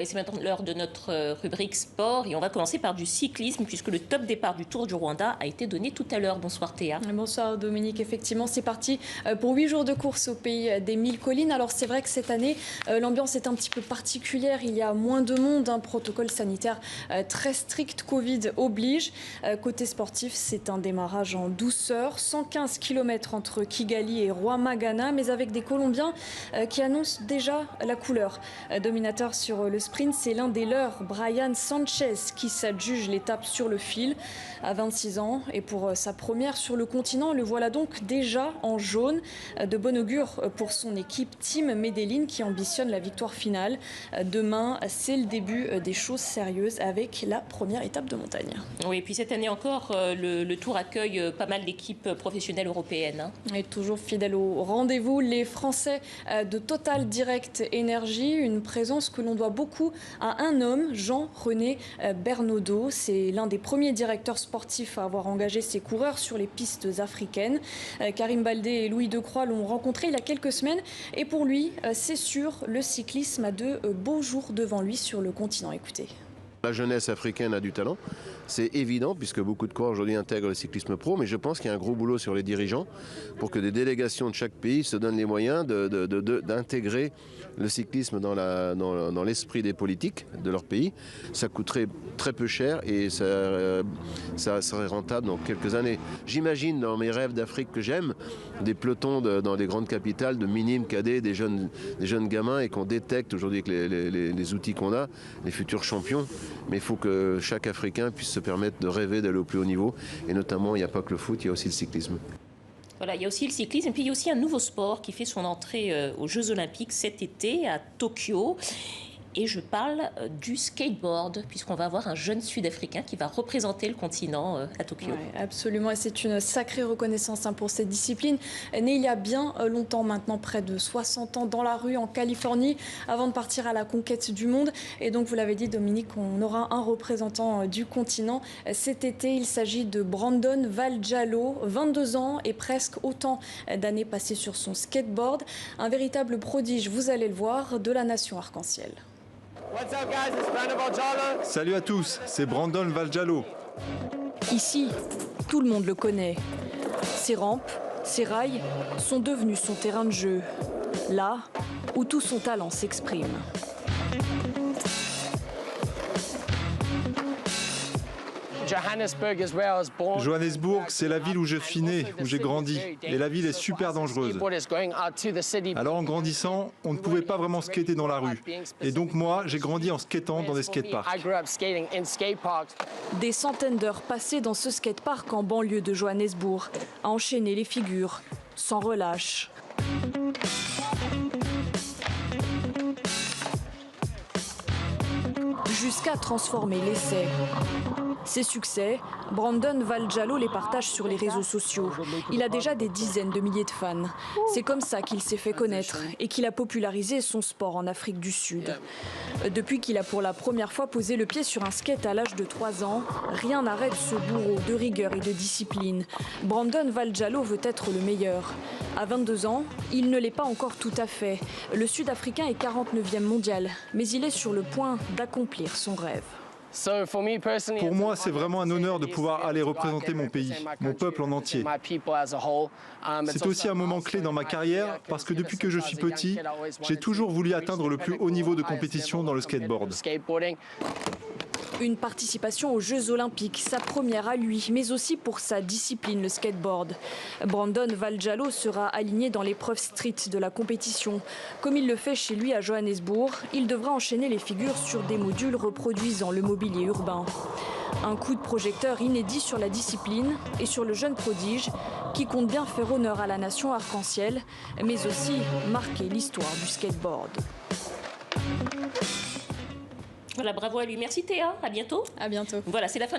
Et c'est maintenant l'heure de notre rubrique sport et on va commencer par du cyclisme puisque le top départ du Tour du Rwanda a été donné tout à l'heure. Bonsoir Théa. Bonsoir Dominique, effectivement c'est parti pour 8 jours de course au pays des 1000 collines. Alors c'est vrai que cette année l'ambiance est un petit peu particulière, il y a moins de monde, un protocole sanitaire très strict, Covid oblige. Côté sportif c'est un démarrage en douceur, 115 km entre Kigali et Rwamagana, mais avec des Colombiens qui annoncent déjà la couleur. Dominateur sur le sprint, c'est l'un des leurs, Brian Sanchez, qui s'adjuge l'étape sur le fil à 26 ans. Et pour sa première sur le continent, le voilà donc déjà en jaune. De bon augure pour son équipe Team Medellin qui ambitionne la victoire finale. Demain, c'est le début des choses sérieuses avec la première étape de montagne. Oui, et puis cette année encore, le Tour accueille pas mal d'équipes professionnelles européennes. Et toujours fidèles au rendez-vous, les Français de Total Direct Energy, une présence que l'on doit beaucoup à un homme, Jean-René Bernaudot. C'est l'un des premiers directeurs sportifs à avoir engagé ses coureurs sur les pistes africaines. Karim Baldé et Louis Decroix l'ont rencontré il y a quelques semaines. Et pour lui, c'est sûr, le cyclisme a de beaux jours devant lui sur le continent. Écoutez. La jeunesse africaine a du talent, c'est évident puisque beaucoup de coureurs aujourd'hui intègrent le cyclisme pro, mais je pense qu'il y a un gros boulot sur les dirigeants pour que des délégations de chaque pays se donnent les moyens d'intégrer le cyclisme dans l'esprit des politiques de leur pays. Ça coûterait très peu cher et ça serait rentable dans quelques années. J'imagine dans mes rêves d'Afrique que j'aime, des pelotons dans les grandes capitales de minimes, cadets, des jeunes gamins et qu'on détecte aujourd'hui avec les outils qu'on a, les futurs champions. Mais il faut que chaque Africain puisse se permettre de rêver d'aller au plus haut niveau. Et notamment, il n'y a pas que le foot, il y a aussi le cyclisme. Voilà, il y a aussi le cyclisme et puis il y a aussi un nouveau sport qui fait son entrée aux Jeux Olympiques cet été à Tokyo. Et je parle du skateboard, puisqu'on va avoir un jeune Sud-Africain qui va représenter le continent à Tokyo. Ouais, absolument, et c'est une sacrée reconnaissance pour cette discipline. Né il y a bien longtemps maintenant, près de 60 ans, dans la rue en Californie, avant de partir à la conquête du monde. Et donc, vous l'avez dit Dominique, on aura un représentant du continent. Cet été, il s'agit de Brandon Valjallo, 22 ans et presque autant d'années passées sur son skateboard. Un véritable prodige, vous allez le voir, de la nation arc-en-ciel. Salut à tous, c'est Brandon Valjallo. Ici, tout le monde le connaît. Ses rampes, ses rails sont devenus son terrain de jeu. Là où tout son talent s'exprime. Johannesburg, c'est la ville où je suis né, où j'ai grandi. Et la ville est super dangereuse. Alors en grandissant, on ne pouvait pas vraiment skater dans la rue. Et donc moi, j'ai grandi en skatant dans des skateparks. Des centaines d'heures passées dans ce skatepark en banlieue de Johannesburg, à enchaîner les figures, sans relâche. Jusqu'à transformer l'essai. Ses succès, Brandon Valjallo les partage sur les réseaux sociaux. Il a déjà des dizaines de milliers de fans. C'est comme ça qu'il s'est fait connaître et qu'il a popularisé son sport en Afrique du Sud. Depuis qu'il a pour la première fois posé le pied sur un skate à l'âge de 3 ans, rien n'arrête ce bourreau de rigueur et de discipline. Brandon Valjallo veut être le meilleur. À 22 ans, il ne l'est pas encore tout à fait. Le Sud-Africain est 49e mondial, mais il est sur le point d'accomplir son rêve. Pour moi, c'est vraiment un honneur de pouvoir aller représenter mon pays, mon peuple en entier. C'est aussi un moment clé dans ma carrière parce que depuis que je suis petit, j'ai toujours voulu atteindre le plus haut niveau de compétition dans le skateboard. Une participation aux Jeux Olympiques, sa première à lui, mais aussi pour sa discipline, le skateboard. Brandon Valjallo sera aligné dans l'épreuve street de la compétition. Comme il le fait chez lui à Johannesburg, il devra enchaîner les figures sur des modules reproduisant le mobilier urbain. Un coup de projecteur inédit sur la discipline et sur le jeune prodige qui compte bien faire honneur à la nation arc-en-ciel, mais aussi marquer l'histoire du skateboard. Voilà, bravo à lui. Merci Théa, à bientôt. À bientôt. Voilà, c'est la fin de la